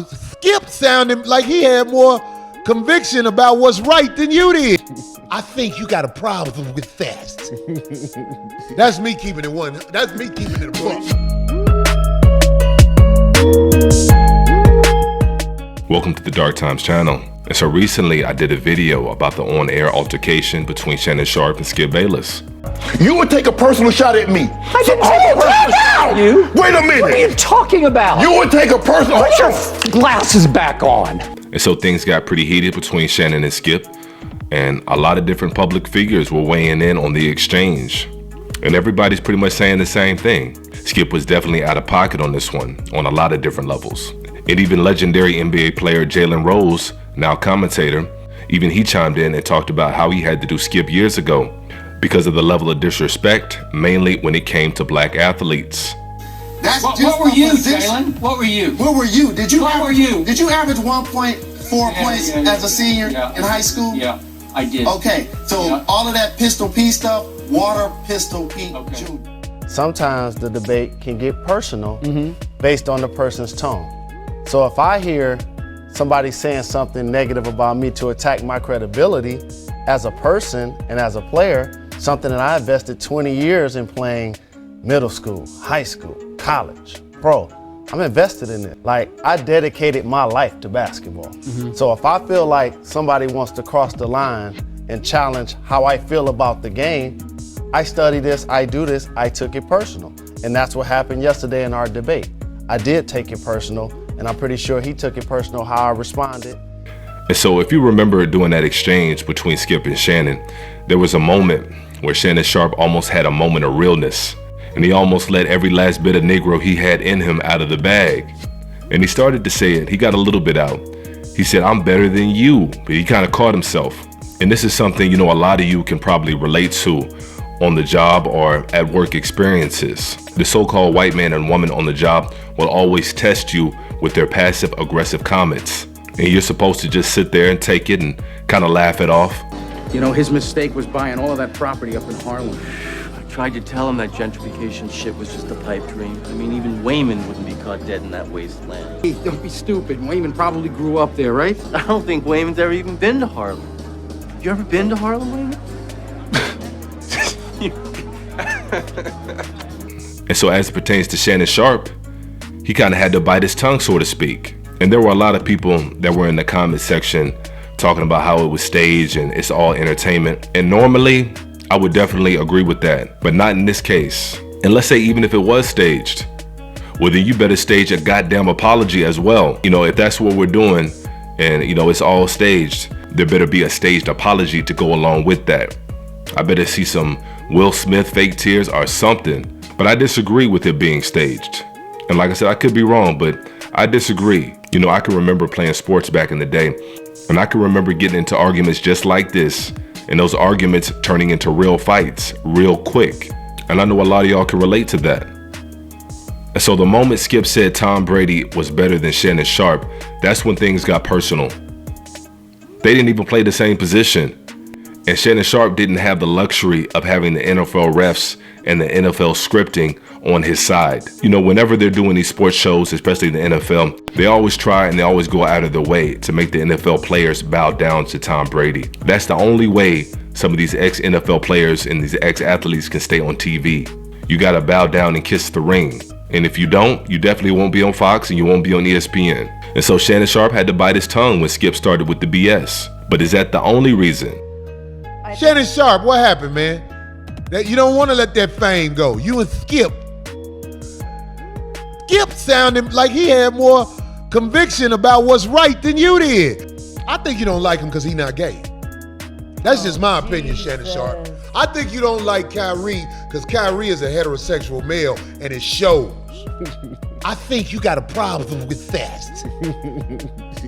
Skip sounded like he had more conviction about what's right than you did. I think you got a problem with that. That's me keeping it one. That's me keeping it a book. Welcome to the Dark Times channel. And so recently I did a video about the on-air altercation between Shannon Sharpe and Skip Bayless. You would take a personal shot at me. I didn't take a personal shot at you. Wait a minute. What are you talking about? You would take a personal. Put your glasses back on. And so things got pretty heated between Shannon and Skip, and a lot of different public figures were weighing in on the exchange. And everybody's pretty much saying the same thing. Skip was definitely out of pocket on this one, on a lot of different levels. And even legendary NBA player Jalen Rose, now commentator, even he chimed in and talked about how he had to do Skip years ago because of the level of disrespect, mainly when it came to black athletes. What were you, Jalen? What were you? What were you? Did you average 1.4 points as a senior in high school? Yeah, I did. Okay, so all of that Pistol P stuff, Water, Pistol P, Junior. Sometimes the debate can get personal based on the person's tone. So if I hear somebody saying something negative about me to attack my credibility as a person and as a player, something that I invested 20 years in playing middle school, high school, college, pro, I'm invested in it. Like, I dedicated my life to basketball. So if I feel like somebody wants to cross the line and challenge how I feel about the game, I study this, I do this, I took it personal. And that's what happened yesterday in our debate. I did take it personal, and I'm pretty sure he took it personal how I responded. And so if you remember during that exchange between Skip and Shannon, there was a moment where Shannon Sharpe almost had a moment of realness, and he almost let every last bit of Negro he had in him out of the bag. And he started to say it, he got a little bit out. He said, "I'm better than you," but he kind of caught himself. And this is something, you know, a lot of you can probably relate to on the job or at work experiences. The so-called white man and woman on the job will always test you with their passive aggressive comments. And you're supposed to just sit there and take it and kind of laugh it off. You know, his mistake was buying all of that property up in Harlem. I tried to tell him that gentrification shit was just a pipe dream. I mean, even Wayman wouldn't be caught dead in that wasteland. Hey, don't be stupid. Wayman probably grew up there, right? I don't think Wayman's ever even been to Harlem. You ever been to Harlem, Wayman? And so as it pertains to Shannon Sharpe, he kind of had to bite his tongue, so to speak. And there were a lot of people that were in the comment section talking about how it was staged and it's all entertainment. And normally, I would definitely agree with that, but not in this case. And let's say even if it was staged, well then you better stage a goddamn apology as well. You know, if that's what we're doing and you know it's all staged, there better be a staged apology to go along with that. I better see some Will Smith fake tears or something. But I disagree with it being staged. And like I said, I could be wrong, but I disagree. You know, I can remember playing sports back in the day, and I can remember getting into arguments just like this, and those arguments turning into real fights real quick. And I know a lot of y'all can relate to that. And so the moment Skip said Tom Brady was better than Shannon Sharpe, that's when things got personal. They didn't even play the same position. And Shannon Sharpe didn't have the luxury of having the NFL refs and the NFL scripting on his side. You know, whenever they're doing these sports shows, especially the NFL, they always try and they always go out of their way to make the NFL players bow down to Tom Brady. That's the only way some of these ex-NFL players and these ex-athletes can stay on TV. You gotta bow down and kiss the ring. And if you don't, you definitely won't be on Fox and you won't be on ESPN. And so Shannon Sharpe had to bite his tongue when Skip started with the BS. But is that the only reason? Shannon Sharpe, what happened, man? That you don't want to let that fame go. You and Skip sounded like he had more conviction about what's right than you did. I think you don't like him because he's not gay. That's just my opinion, Shannon Sharpe. I think you don't like Kyrie because Kyrie is a heterosexual male and it shows. I think you got a problem with that.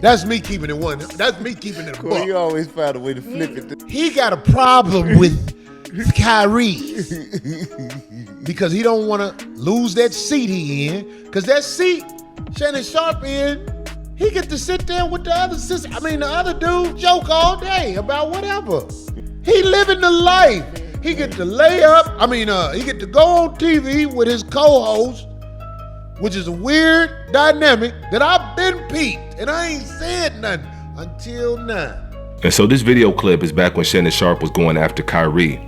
That's me keeping it one. That's me keeping it a buck. You always find a way to flip it. He got a problem with Kyrie because he don't want to lose that seat he in. Because that seat Shannon Sharpe in, he get to sit there with the other dude joke all day about whatever. He living the life. He get to lay up. He get to go on TV with his co-host which is a weird dynamic that I've been peeped, and I ain't said nothing until now. And so this video clip is back when Shannon Sharpe was going after Kyrie,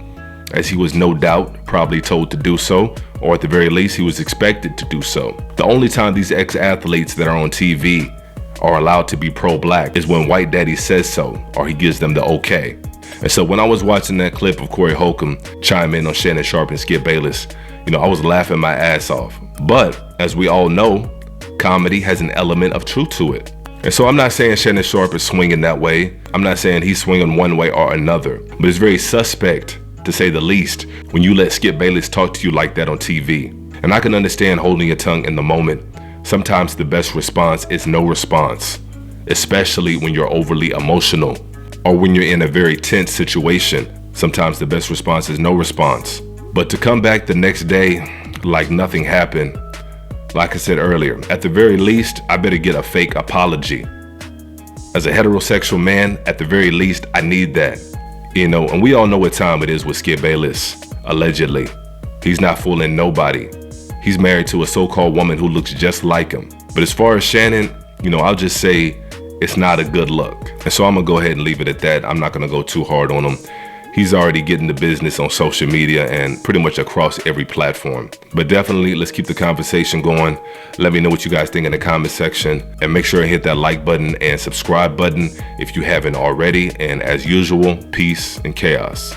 as he was no doubt probably told to do so, or at the very least he was expected to do so. The only time these ex-athletes that are on TV are allowed to be pro-black is when White Daddy says so, or he gives them the okay. And so when I was watching that clip of Corey Holcomb chime in on Shannon Sharpe and Skip Bayless, I was laughing my ass off. But as we all know, comedy has an element of truth to it. And so I'm not saying Shannon Sharpe is swinging that way. I'm not saying he's swinging one way or another, but it's very suspect, to say the least, when you let Skip Bayless talk to you like that on TV. And I can understand holding your tongue in the moment. Sometimes the best response is no response, especially when you're overly emotional or when you're in a very tense situation. Sometimes the best response is no response. But to come back the next day like nothing happened, like I said earlier, at the very least, I better get a fake apology. As a heterosexual man, at the very least, I need that. And we all know what time it is with Skip Bayless, allegedly. He's not fooling nobody. He's married to a so-called woman who looks just like him. But as far as Shannon, I'll just say it's not a good look. And so I'm gonna go ahead and leave it at that. I'm not gonna go too hard on him. He's already getting the business on social media and pretty much across every platform. But definitely, let's keep the conversation going. Let me know what you guys think in the comment section, and make sure to hit that like button and subscribe button if you haven't already. And as usual, peace and chaos.